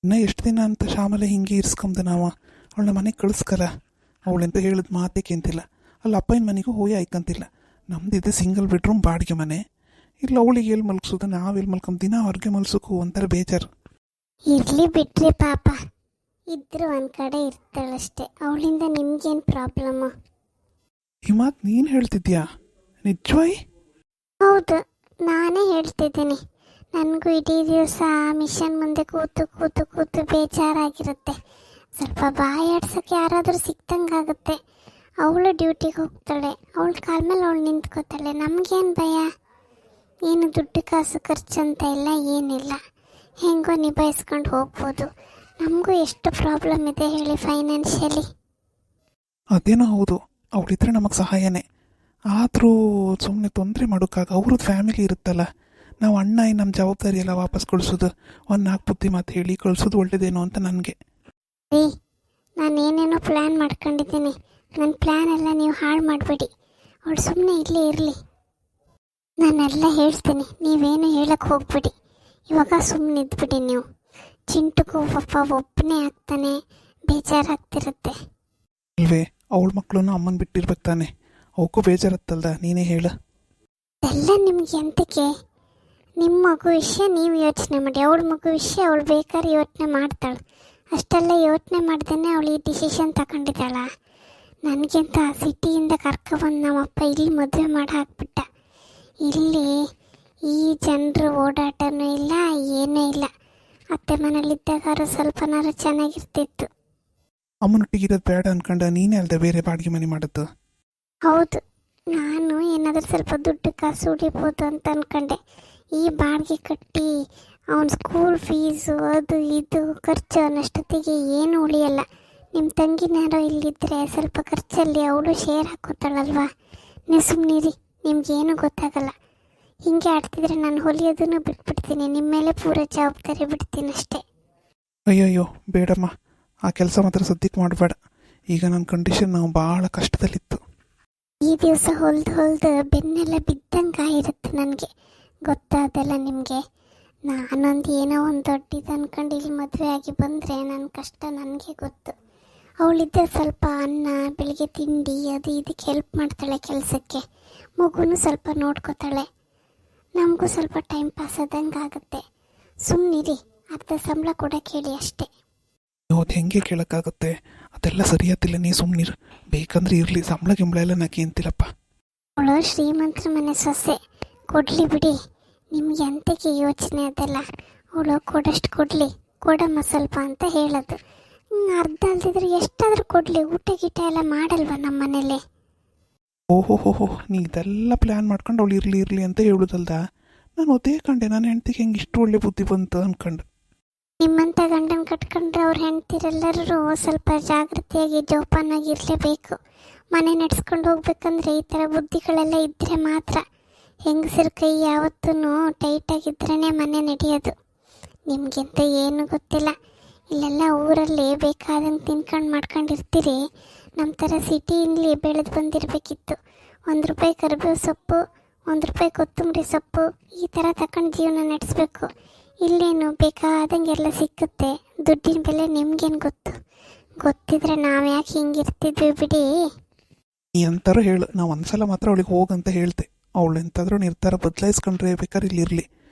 ಇನ್ನು ಎಷ್ಟು ದಿನ ಅಂತ ಶ್ಯಾಮಲೆ ಹಿಂಗೆ ಇರಿಸ್ಕೊಂಬ ನಾವು ಅವಳನ್ನ ಮನೆಗೆ ಕಳಿಸ್ಕಲ್ಲ. ಅವಳೆಂತ ಹೇಳಿದ ಮಾತೇ ಕೇಂತಿಲ್ಲ. ಅಲ್ಲಿ ಅಪ್ಪನ ಮನೆಗೂ ಹೋಗಿ ಆಯ್ಕಂತಿಲ್ಲ. ನಮ್ದಿದೆ ಸಿಂಗಲ್ ಬೆಡ್ರೂಮ್ ಬಾಡಿಗೆ ಮನೆ. ಇಲ್ಲ ಅವಳಿಗೆ ಎಲ್ಲಿ ಮಲ್ಗಿಸೋದು, ನಾವೆಲ್ಲಿ ಮಲ್ಕೊಂಡ್ ದಿನ ಅವ್ರಿಗೆ ಮಲ್ಸೋಕ್ಕೂ ಒಂಥರ ಬೇಜಾರು. ಇರ್ಲಿ ಬಿಟ್ರಿ ಪಾಪ, ಇದ್ರು ಒಂದು ಕಡೆ ಇರ್ತಾಳಷ್ಟೆ. ಅವಳಿಂದ ನಿಮ್ಗೇನು ಪ್ರಾಬ್ಲಮ್ಮು? ಈ ಮಾತು ನೀನು ಹೇಳ್ತಿದ್ಯಾ ನಿಜವಾಯಿ? ಹೌದು, ನಾನೇ ಹೇಳ್ತಿದ್ದೀನಿ. ನನಗೂ ಇಡೀ ದಿವಸ ಮಿಷನ್ ಮುಂದೆ ಕೂತು ಕೂತು ಕೂತು ಬೇಜಾರಾಗಿರುತ್ತೆ. ಸ್ವಲ್ಪ ಬಾಯಾಡ್ಸೋಕ್ಕೆ ಯಾರಾದರೂ ಸಿಕ್ತಂಗಾಗುತ್ತೆ. ಅವಳು ಡ್ಯೂಟಿಗೆ ಹೋಗ್ತಾಳೆ, ಅವಳ ಕಾಲ ಮೇಲೆ ಅವಳು ನಿಂತ್ಕೋತಾಳೆ. ನಮಗೇನು ಭಯ? ಏನು ದುಡ್ಡು ಕಾಸು ಖರ್ಚು ಅಂತ ಇಲ್ಲ, ಏನಿಲ್ಲ, ಹೆಂಗೋ ನಿಭಾಯಿಸ್ಕೊಂಡು ಹೋಗ್ಬೋದು. ನಮಗೂ ಎಷ್ಟು ಪ್ರಾಬ್ಲಮ್ ಇದೆ ಹೇಳಿ ಫೈನಾನ್ಷಿಯಲಿ. ಅದೇನೋ ಹೌದು, ಅವಳಿದ್ರೆ ನಮಗೆ ಸಹಾಯನೇ. ಆದರೂ ಸುಮ್ಮನೆ ತೊಂದರೆ ಮಾಡೋಕ್ಕಾಗ ಅವ್ರದ್ದು ಫ್ಯಾಮಿಲಿ ಇರುತ್ತಲ್ಲ. ನಾವು ಅಣ್ಣ ನಮ್ಮ ಜವಾಬ್ದಾರಿ ಎಲ್ಲ ವಾಪಸ್ ಕಳಿಸೋದು, ಒಂದು 4 ಬುದ್ಧಿ ಮಾತು ಹೇಳಿ ಕಳಿಸೋದು ಒಳ್ಳೇದೇನೋ ಅಂತ ನನಗೆ. ರೀ, ನಾನೇನೇನೋ ಪ್ಲ್ಯಾನ್ ಮಾಡ್ಕೊಂಡಿದ್ದೀನಿ. ನನ್ನ ಪ್ಲ್ಯಾನ್ ಎಲ್ಲ ನೀವು ಹಾಳು ಮಾಡಬೇಡಿ. ಅವಳು ಸುಮ್ಮನೆ ಇಲ್ಲೇ ಇರಲಿ. ನಾನೆಲ್ಲ ಹೇಳ್ತೀನಿ, ನೀವೇನು ಹೇಳಕ್ಕೆ ಹೋಗ್ಬಿಡಿ. ಇವಾಗ ಸುಮ್ಮನೆ ಇದ್ಬಿಡಿ ನೀವು. ಚಿಂಟುಗೂ ಪಾಪ ಒಬ್ಬನೇ ಆಗ್ತಾನೆ, ಬೇಜಾರಾಗ್ತಿರುತ್ತೆ. ಅಲ್ವೇ, ಅವಳ ಮಕ್ಕಳನ್ನು ಅಮ್ಮನ ಬಿಟ್ಟಿರ್ಬೇಕು ತಾನೆ, ಅವಕ್ಕೂ ಬೇಜಾರತ್ತಲ್ದ. ನೀನೇ ಹೇಳು. ಎಲ್ಲ ನಿಮ್ಗೆ ಎಂತಕ್ಕೆ? ನಿಮ್ಮ ಮಗು ವಿಷಯ ನೀವು ಯೋಚನೆ ಮಾಡಿ, ಅವಳ ಮಗು ವಿಷಯ ಅವಳು ಬೇಕಾದ್ರೆ ಯೋಚನೆ ಮಾಡ್ತಾಳೆ. ಅಷ್ಟೆಲ್ಲ ಯೋಚನೆ ಮಾಡ್ದೇ ಅವಳು ಈ ಡಿಸಿಷನ್ ತಗೊಂಡಿದ್ದಾಳ. ನನಗಿಂತ ಸಿಟಿಯಿಂದ ಕರ್ಕೊಬಂದು ನಮ್ಮಪ್ಪ ಇಲ್ಲಿ ಮದುವೆ ಮಾಡಿ ಹಾಕ್ಬಿಟ್ಟ. ಇಲ್ಲಿ ಈ ಜನರು ಓಡಾಟನೂ ಇಲ್ಲ, ಏನೂ ಇಲ್ಲ. ಅತ್ತೆ ಮನೇಲಿದ್ದಾಗಾರು ಸ್ವಲ್ಪನಾರು ಚೆನ್ನಾಗಿರ್ತಿತ್ತು. ಅಮ್ಮನೊಟ್ಟಿಗಿರೋದು ಬೇಡ ಅನ್ಕೊಂಡ ನೀನೇ ಅಲ್ದೆ ಬೇರೆ ಬಾಡಿಗೆ ಮನೆ ಮಾಡೋದು. ಹೌದು, ನಾನು ಏನಾದರೂ ಸ್ವಲ್ಪ ದುಡ್ಡು ಕಾಸು ಉಳಿಬೋದು ಅಂತ ಅಂದ್ಕೊಂಡೆ. ಈ ಬಾಡಿಗೆ ಕಟ್ಟಿ ಅವನ ಸ್ಕೂಲ್ ಫೀಸು ಅದು ಇದು ಖರ್ಚು ಅನ್ನಷ್ಟೊತ್ತಿಗೆ ಏನೂ ಉಳಿಯಲ್ಲ. ನಿಮ್ಮ ತಂಗಿನಾರೋ ಇಲ್ಲಿದ್ದರೆ ಸ್ವಲ್ಪ ಖರ್ಚಲ್ಲಿ ಅವಳು ಶೇರ್ ಹಾಕೋತಾಳಲ್ವಾ. ನೀವು ಸುಮ್ಮನಿರಿ, ನಿಮಗೇನು ಗೊತ್ತಾಗಲ್ಲ. ಹಿಂಗೆ ಆಡ್ತಿದ್ರೆ ನಾನು ಹೊಲಿಯೋದನ್ನು ಬಿಟ್ಬಿಡ್ತೀನಿ, ನಿಮ್ಮ ಮೇಲೆ ಪೂರ ಜವಾಬ್ದಾರಿ ಬಿಡ್ತೀನಿ ಅಷ್ಟೇ. ಅಯ್ಯಯ್ಯೋ ಬೇಡಮ್ಮ, ಆ ಕೆಲಸ ಮಾತ್ರ ಸದ್ಯಕ್ಕೆ ಮಾಡಬೇಡ. ಈಗ ನನ್ನ ಕಂಡೀಷನ್ ನಾವು ಭಾಳ ಕಷ್ಟದಲ್ಲಿತ್ತು. ಈ ದಿವಸ ಹೊಲ್ದು ಬೆನ್ನೆಲ್ಲ ಬಿದ್ದಂಗೆ ಆಗಿರುತ್ತೆ ನನಗೆ. ಗೊತ್ತಾದಲ್ಲ ನಿಮಗೆ. ನಾನೊಂದು ಏನೋ ಒಂದು ದೊಡ್ಡದು ಅಂದ್ಕೊಂಡು ಇಲ್ಲಿ ಮದುವೆ ಆಗಿ ಬಂದರೆ ನನ್ನ ಕಷ್ಟ ನನಗೆ ಗೊತ್ತು. ಅವಳಿದ್ದ ಸ್ವಲ್ಪ ಅನ್ನ, ಬೆಳಿಗ್ಗೆ ತಿಂಡಿ ಅದು ಇದಕ್ಕೆ ಹೆಲ್ಪ್ ಮಾಡ್ತಾಳೆ ಕೆಲಸಕ್ಕೆ. ಮಗುನೂ ಸ್ವಲ್ಪ ನೋಡ್ಕೋತಾಳೆ. ನಮಗೂ ಸ್ವಲ್ಪ ಟೈಮ್ ಪಾಸ್ ಆದಂಗೆ ಆಗುತ್ತೆ. ಸುಮ್ಮನಿರಿ, ಅರ್ಧ ಸಂಬಳ ಕೂಡ ಕೇಳಿ ಅಷ್ಟೇ. ಅದು ಹೆಂಗೆ ಕೇಳೋಕ್ಕಾಗುತ್ತೆ? ಅದೆಲ್ಲ ಸರಿಯಾತಿಲ್ಲ, ನೀ ಸುಮ್ಮನಿರು. ಬೇಕಂದ್ರೆ ಇರಲಿ, ಸಂಬಳ ಗಿಂಬಳ ಎಲ್ಲ ನಾಕಿ ಅಂತಿಲ್ಲಪ್ಪ. ಅವಳು ಶ್ರೀಮಂತರ ಮನೆ ಸೊಸೆ, ಕೊಡಲಿ ಬಿಡಿ. ನಿಮ್ಗೆ ಎಂತಕ್ಕೆ ಯೋಚನೆ ಅದೆಲ್ಲ? ಅವಳು ಕೊಡಷ್ಟು ಕೊಡಲಿ, ಕೊಡಮ್ಮ ಸ್ವಲ್ಪ ಅಂತ ಹೇಳೋದು. ಅರ್ಧ ಅಲ್ದಿದ್ರೆ ಎಷ್ಟಾದರೂ ಕೊಡಲಿ. ಊಟ ಗೀಟ ಎಲ್ಲ ಮಾಡಲ್ವ ನಮ್ಮ ಮನೇಲಿ? ಓಹೋ, ನೀ ಇದೆಲ್ಲ ಪ್ಲ್ಯಾನ್ ಮಾಡ್ಕೊಂಡು ಅವಳು ಇರಲಿ ಅಂತ ಹೇಳೋದಲ್ದ? ನಾನು ಅದೇ ಕಂಡೆ, ನನ್ನ ಹೆಂಡ್ತಿಗೆ ಹೆಂಗೆ ಇಷ್ಟು ಒಳ್ಳೆ ಬುದ್ಧಿ ಬಂತು ಅಂದ್ಕೊಂಡು. ನಿಮ್ಮಂಥ ಗಂಡನ ಕಟ್ಕೊಂಡ್ರೆ ಅವ್ರ ಹೆಂಡ್ತಿರೆಲ್ಲರೂ ಸ್ವಲ್ಪ ಜಾಗೃತಿಯಾಗಿ ಜೋಪಾನಾಗಿರಲೇಬೇಕು. ಮನೆ ನಡೆಸ್ಕೊಂಡು ಹೋಗ್ಬೇಕಂದ್ರೆ ಈ ಥರ ಬುದ್ಧಿಗಳೆಲ್ಲ ಇದ್ದರೆ ಮಾತ್ರ. ಹೆಂಗಸರ ಕೈ ಯಾವತ್ತೂ ಟೈಟಾಗಿದ್ರೇ ಮನೆ ನಡೆಯೋದು. ನಿಮಗಿಂತ ಏನು ಗೊತ್ತಿಲ್ಲ. ಇಲ್ಲೆಲ್ಲ ಊರಲ್ಲಿ ಬೇಕಾದಂಗೆ ತಿನ್ಕೊಂಡು ಮಾಡ್ಕೊಂಡಿರ್ತೀರಿ. ನಮ್ಮ ಥರ ಸಿಟಿಯಲ್ಲಿ ಬೆಳೆದು ಬಂದಿರಬೇಕಿತ್ತು. ₹1 ಕರಿಬೇವು ಸೊಪ್ಪು, ₹1 ಕೊತ್ತಂಬರಿ ಸೊಪ್ಪು ಈ ಥರ ತಗೊಂಡು ಜೀವನ ನಡೆಸಬೇಕು. ಇಲ್ಲೇನು ಬೇಕಾದಂಗೆಲ್ಲ ಸಿಕ್ಕುತ್ತೆ. ದುಡ್ಡಿನ ಬೆಲೆ ನಿಮ್ಗೇನು ಗೊತ್ತು? ಗೊತ್ತಿದ್ರೆ ನಾವು ಯಾಕೆ ಹಿಂಗಿರ್ತಿದ್ವಿ ಬಿಡಿ. ಎಂತಾರು ಹೇಳು, ನಾವು ಒಂದ್ಸಲ ಮಾತ್ರ ಅವಳಿಗೆ ಹೋಗಂತ ಹೇಳ್ತೆ. ಅವಳು ಎಂತಾದ್ರೂ ನಿರ್ಧಾರ ಬದಲಾಯಿಸ್ಕೊಂಡ್ರೆ ಬೇಕಾದ್ರೆ ಇಲ್ಲಿ ಇರಲಿ.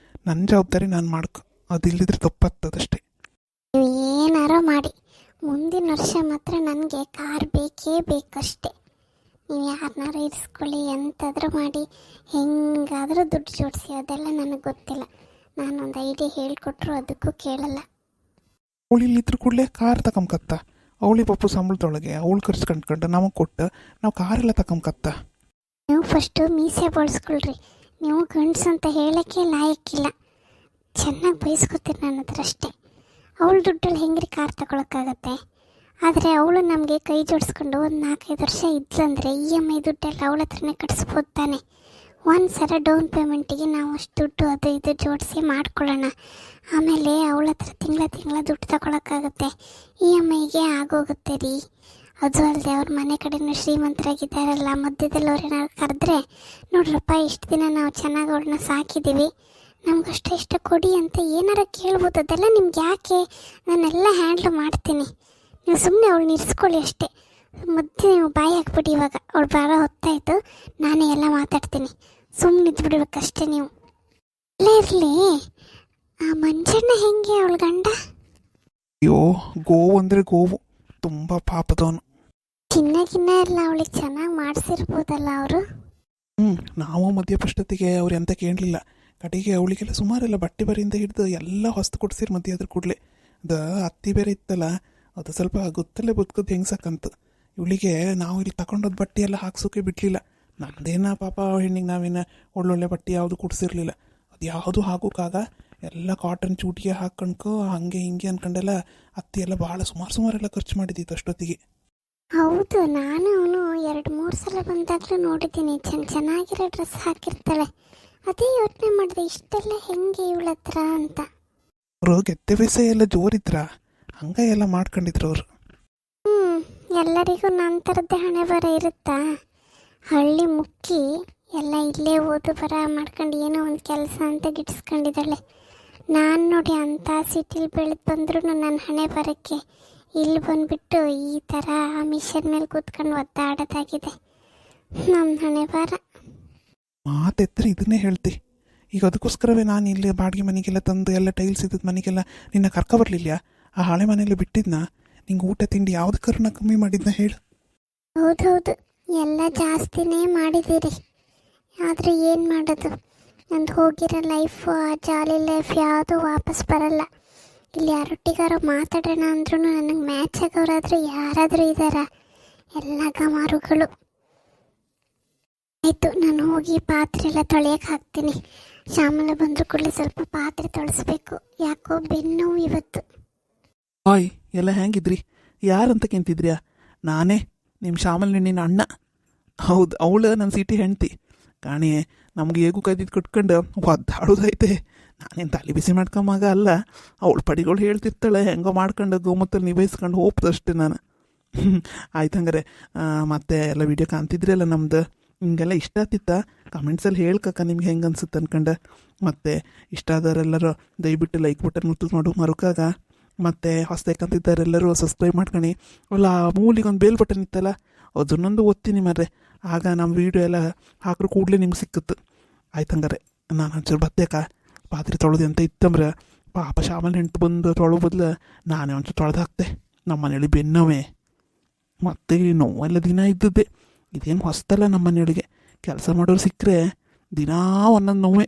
ನನ್ನ ಜವಾಬ್ದಾರಿ ನಾನು ಮಾಡ್ಕೊ, ಅದಿಲ್ಲದಿದ್ರೆ ತಪ್ಪಾಗ್ತದಷ್ಟೇ. ನೀವು ಏನಾರೋ ಮಾಡಿ, ಮುಂದಿನ ವರ್ಷ ಮಾತ್ರ ನನಗೆ ಕಾರ್ ಬೇಕೇ ಬೇಕಷ್ಟೆ. ನೀವು ಯಾರನ್ನಾರು ಇರಿಸ್ಕೊಳ್ಳಿ, ಎಂತಾದರೂ ಮಾಡಿ, ಹೆಂಗಾದರೂ ದುಡ್ಡು ಜೋಡಿಸಿ, ಅದೆಲ್ಲ ನನಗೆ ಗೊತ್ತಿಲ್ಲ. ನಾನೊಂದು ಐಡಿಯಾ ಹೇಳಿಕೊಟ್ರು ಅದಕ್ಕೂ ಕೇಳಲ್ಲ. ಅವಳು ಇಲ್ಲಿದ್ರು ಕೂಡಲೇ ಕಾರ್ ತಗೊಂಬಕತ್ತ. ಅವಳಿ ಪಪ್ಪು ಸಂಬಳದೊಳಗೆ ಅವಳು ಖರ್ಚು ಕಂಡ್ಕೊಂಡು ನಮಗೆ ಕೊಟ್ಟು ನಾವು ಕಾರೆಲ್ಲ ತಗೊಂಬಕತ್ತ. ನೀವು ಫಸ್ಟು ಮೀಸೆ ಬಳಸ್ಕೊಳ್ರಿ. ನೀವು ಗಂಡಸು ಅಂತ ಹೇಳೋಕ್ಕೆ ಲಾಯಕ್ಕಿಲ್ಲ. ಚೆನ್ನಾಗಿ ಬಯಸ್ಕೊತೀರಿ ನನ್ನ ಹತ್ರ ಅಷ್ಟೇ. ಅವಳು ದುಡ್ಡಲ್ಲಿ ಹೆಂಗ್ರಿ ಕಾರ್ ತಗೊಳಕ್ಕಾಗತ್ತೆ? ಆದರೆ ಅವಳು ನಮಗೆ ಕೈ ಜೋಡಿಸ್ಕೊಂಡು ಒಂದು 4-5 ವರ್ಷ ಇದ್ಲಂದರೆ EMI ದುಡ್ಡೆಲ್ಲ ಅವಳ ಹತ್ರನೇ ಕಟ್ಸ್ಬೋದು ತಾನೆ. ಒಂದು ಸಲ ಡೌನ್ ಪೇಮೆಂಟಿಗೆ ನಾವು ಅಷ್ಟು ದುಡ್ಡು ಅದು ಇದು ಜೋಡಿಸಿ ಮಾಡ್ಕೊಳ್ಳೋಣ. ಆಮೇಲೆ ಅವಳ ಹತ್ರ ತಿಂಗಳ ದುಡ್ಡು ತಗೊಳಕ್ಕಾಗುತ್ತೆ. EMIಗೆ ಆಗೋಗುತ್ತೆ ರೀ. ಅದು ಅಲ್ಲದೆ ಅವ್ರ ಮನೆ ಕಡೆನೂ ಶ್ರೀಮಂತರಾಗಿದ್ದಾರಲ್ಲ, ಮಧ್ಯದಲ್ಲಿ ಅವ್ರು ಏನಾದ್ರು ಕರೆದ್ರೆ, ನೋಡ್ರಪ್ಪ ಇಷ್ಟು ದಿನ ನಾವು ಚೆನ್ನಾಗಿ ಅವ್ಳನ್ನ ಸಾಕಿದ್ದೀವಿ, ನಮ್ಗಷ್ಟ ಇಷ್ಟ ಕೊಡಿ ಅಂತ ಏನಾರ ಕೇಳ್ಬೋದು. ಅದೆಲ್ಲ ನಿಮ್ಗೆ ಯಾಕೆ? ನಾನೆಲ್ಲ ಹ್ಯಾಂಡ್ಲ್ ಮಾಡ್ತೀನಿ. ನೀವು ಸುಮ್ಮನೆ ಅವಳು ಇರಿಸ್ಕೊಳ್ಳಿ ಅಷ್ಟೇ. ಮಧ್ಯೆ ನೀವು ಬಾಯಿ ಹಾಕ್ಬಿಡಿ. ಇವಾಗ ಅವಳು ಬರೋ ಹೊತ್ತಾಯಿತು, ನಾನೇ ಎಲ್ಲ ಮಾತಾಡ್ತೀನಿ. ಸುಮ್ಮನೆ ಇದ್ಬಿಡ್ಬೇಕಷ್ಟೇ ನೀವು. ಅಲ್ಲೇ ಇರಲಿ, ಆ ಮಂಜಣ್ಣ ಹೆಂಗೆ ಅವಳ ಗಂಡ? ಅಯ್ಯೋ, ಗೋವು ಅಂದರೆ ಗೋವು, ತುಂಬ ಪಾಪದವನು. ಚಿನ್ನ ಎಲ್ಲ ಅವಳಿಗೆ ಚೆನ್ನಾಗಿ ಮಾಡಿಸಿರ್ಬೋದಲ್ಲ ಅವರು. ನಾವು ಮಧ್ಯಪಷ್ಟತೆಗೆ ಅವ್ರು ಎಂತ ಕೇಳಲಿಲ್ಲ. ಕಡೆಗೆ ಅವಳಿಗೆಲ್ಲ ಸುಮಾರೆಲ್ಲ ಬಟ್ಟೆ ಬರೆಯಿಂದ ಹಿಡಿದು ಎಲ್ಲ ಹೊಸ್ತು ಕೊಡ್ಸಿರ್ ಮಧ್ಯೆ ಅದ್ರ ಕೂಡಲೇ. ಅದು ಅತ್ತಿ ಬೇರೆ ಇತ್ತಲ್ಲ, ಅದು ಸ್ವಲ್ಪ ಗೊತ್ತಲ್ಲೇ ಬದುಕೋದು ಹೆಂಗ್ಸಕ್ಕಂತ. ಇವಳಿಗೆ ನಾವು ಇಲ್ಲಿ ತಗೊಂಡೋದು ಬಟ್ಟೆ ಎಲ್ಲ ಹಾಕ್ಸೋಕೆ ಬಿಡಲಿಲ್ಲ. ನಮ್ಮದೇನ ಪಾಪ ಹೆಣ್ಣಿಗೆ ನಾವೇನು ಒಳ್ಳೊಳ್ಳೆ ಬಟ್ಟೆ ಯಾವುದು ಕೊಡಿಸಿರ್ಲಿಲ್ಲ. ಅದು ಯಾವುದು ಹಾಕೋಕ್ಕಾಗ ಎಲ್ಲ ಕಾಟನ್ ಚೂಟಿಗೆ ಹಾಕ್ಕೊಂಡ್ಕೊ ಹಾಗೆ ಹಿಂಗೆ ಅಂದ್ಕೊಂಡೆಲ್ಲ ಅತ್ತಿ ಎಲ್ಲ ಭಾಳ ಸುಮಾರೆಲ್ಲ ಖರ್ಚು ಮಾಡಿದ್ದಿತ್ತು ಅಷ್ಟೊತ್ತಿಗೆ. ಹೌದು, ನಾನು ಅವನು 2-3 ಸಲ ಬಂದಾಗಲೂ ನೋಡಿದ್ದೀನಿ. ಚೆನ್ನಾಗಿರೋ ಡ್ರೆಸ್ ಹಾಕಿರ್ತಾಳೆ. ಅದೇ ಯೋಚನೆ ಮಾಡಿದೆ, ಇಷ್ಟೆಲ್ಲ ಹೆಂಗೆ ಇವಳ ಹತ್ರ ಅಂತ. ಅವರು ಗೆದ್ದೆ ಬೇಸೆ ಎಲ್ಲ ಜೋರಿದ್ರ, ಹಂಗ ಎಲ್ಲ ಮಾಡ್ಕೊಂಡಿದ್ರು ಅವರು. ಎಲ್ಲರಿಗೂ ನನ್ನ ಥರದ್ದೇ ಹಣೆ ಬರ ಇರುತ್ತಾ? ಹಳ್ಳಿ ಮುಕ್ಕಿ ಎಲ್ಲ ಇಲ್ಲೇ ಓದು ಬರ ಮಾಡ್ಕೊಂಡು ಏನೋ ಒಂದು ಕೆಲಸ ಅಂತ ಗಿಟ್ಟಿಸ್ಕೊಂಡಿದ್ದಾಳೆ. ನಾನು ನೋಡಿ ಅಂಥ ಸಿಟಿಲಿ ಬೆಳೆದು ಬಂದ್ರೂ ನನ್ನ ಹಣೆ ಬರೋಕ್ಕೆ ಇಲ್ಲಿ ಬಂದುಬಿಟ್ಟು ಈ ಥರ ಮಿಷನ್ ಮೇಲೆ ಕೂತ್ಕೊಂಡು ಒದ್ದಾಡೋದಾಗಿದೆ ನಮ್ಮ ಹಣೆ ಬರ. ಮಾತೆತ್ತರೆ ಇದನ್ನೇ ಹೇಳ್ತಿ. ಈಗ ಅದಕ್ಕೋಸ್ಕರವೇ ನಾನು ಇಲ್ಲಿ ಬಾಡಿಗೆ ಮನೆಗೆಲ್ಲ ತಂದು ಎಲ್ಲ ಟೈಲ್ಸ್ ಇದ್ದದ್ದು ಮನೆಗೆಲ್ಲ ನಿನ್ನ ಕರ್ಕೊ ಬರಲಿಲ್ಲ. ಆ ಹಳೆ ಮನೆಯಲ್ಲಿ ಬಿಟ್ಟಿದ್ನ. ನಿಂಗೆ ಊಟ ತಿಂಡಿ ಯಾವ್ದು ಕರ್ನ ಕಮ್ಮಿ ಮಾಡಿದ್ನ ಹೇಳು? ಹೌದೌದು, ಎಲ್ಲ ಜಾಸ್ತಿನೇ ಮಾಡಿದ್ದೀರಿ. ಆದರೆ ಏನು ಮಾಡೋದು, ನಂದು ಹೋಗಿರೋ ಲೈಫು, ಆ ಜಾಲಿ ಲೈಫ್ ಯಾವುದೂ ವಾಪಸ್ ಬರಲ್ಲ. ಇಲ್ಲಿ ಯಾರೊಟ್ಟಿಗಾರೋ ಮಾತಾಡೋಣ ಅಂದ್ರೂ ನನಗೆ ಮ್ಯಾಚ್ ಆಗೋರಾದರೂ ಯಾರಾದರೂ ಇದ್ದಾರಾ? ಎಲ್ಲ ಗಮಾರುಗಳು. ಆಯಿತು, ನಾನು ಹೋಗಿ ಪಾತ್ರೆ ಎಲ್ಲ ತೊಳೆಯೋಕೆ ಹಾಕ್ತೀನಿ. ಶ್ಯಾಮಲ ಬಂದರೂ ಕೂಡಲೇ ಸ್ವಲ್ಪ ಪಾತ್ರೆ ತೊಳೆಸ್ಬೇಕು. ಯಾಕೋ ಬೆನ್ನೋವು ಇವತ್ತು. ಆಯ್, ಎಲ್ಲ ಹೆಂಗಿದ್ರಿ? ಯಾರಂತ ಕೆಂತಿದ್ರ್ಯಾ? ನಾನೇ ನಿಮ್ಮ ಶ್ಯಾಮಲ್ ನಿನ್ನ ಅಣ್ಣ. ಹೌದು, ಅವಳು ನನ್ನ ಸಿಟಿ ಹೆಂಡ್ತಿ. ಕಾಣಿ ನಮ್ಗೆ ಹೇಗೂ ಕೈದಿದ್ದು ಕಟ್ಕೊಂಡು ಒದ್ದಾಡೋದೈತೆ. ನಾನೇನು ತಲೆ ಬಿಸಿ ಮಾಡ್ಕೊಂಬಾಗ ಅಲ್ಲ, ಅವಳು ಪಡಿಗಳು ಹೇಳ್ತಿರ್ತಾಳೆ, ಹೆಂಗೋ ಮಾಡ್ಕೊಂಡು ಗೋಮೂತಲ್ಲಿ ನಿಭಾಯಿಸ್ಕೊಂಡು ಹೋಗ್ತಷ್ಟೇ ನಾನು. ಆಯ್ತು, ಹಂಗಾರೆ ಮತ್ತೆ ಎಲ್ಲ ವೀಡಿಯೋ ಕಾಣ್ತಿದ್ರಲ್ಲ ನಮ್ದು. ಹಿಂಗೆಲ್ಲ ಇಷ್ಟ ಆಗ್ತಿತ್ತ? ಕಮೆಂಟ್ಸಲ್ಲಿ ಹೇಳ್ಕಕ್ಕ ನಿಮ್ಗೆ ಹೆಂಗೆ ಅನ್ಸುತ್ತೆ ಅನ್ಕಂಡು. ಮತ್ತು ಇಷ್ಟ ಆದವರೆಲ್ಲರೂ ದಯವಿಟ್ಟು ಲೈಕ್ ಬಟನ್ ಮುತ್ತು ಮಾಡು ಮರುಕಾಗ. ಮತ್ತು ಹೊಸದಾಕಂತಿದ್ದಾರೆಲ್ಲರೂ ಸಬ್ಸ್ಕ್ರೈಬ್ ಮಾಡ್ಕೊಂಡು. ಅಲ್ಲ, ಮೂಲಿಗೆ ಒಂದು ಬೇಲ್ ಬಟನ್ ಇತ್ತಲ್ಲ, ಅದನ್ನೊಂದು ಒತ್ತೀನಿ ಮರ್ರೆ. ಆಗ ನಮ್ಮ ವೀಡಿಯೋ ಎಲ್ಲ ಹಾಕ್ರು ಕೂಡಲೇ ನಿಮ್ಗೆ ಸಿಕ್ಕುತ್ತೆ. ಆಯ್ತು, ಹಂಗಾರೆ ನಾನು ಒಂಚೂರು ಬತ್ತೇಕ ಪಾತ್ರೆ ತೊಳೆದು ಅಂತ ಇತ್ತಂಬ್ರೆ ಪಾಪ ಶ್ಯಾಮಲ್ ಹೆಂಟು ಬಂದು ತೊಳೋ ಬದಲು ನಾನೇ ಒಂಚೂರು ತೊಳೆದು ಹಾಕ್ತೆ. ನಮ್ಮ ಮನೇಲಿ ಬೆನ್ನೋವೆ ಮತ್ತು ನೋವೆಲ್ಲ ದಿನ ಇದ್ದದ್ದೇ. ಇದೇನು ಹೊಸ್ತಲ್ಲ ನಮ್ಮ ಮನೆಯೊಳಗೆ. ಕೆಲಸ ಮಾಡೋರು ಸಿಕ್ಕರೆ ದಿನಾ ಒಂದೊಂದು ನೋವೇ.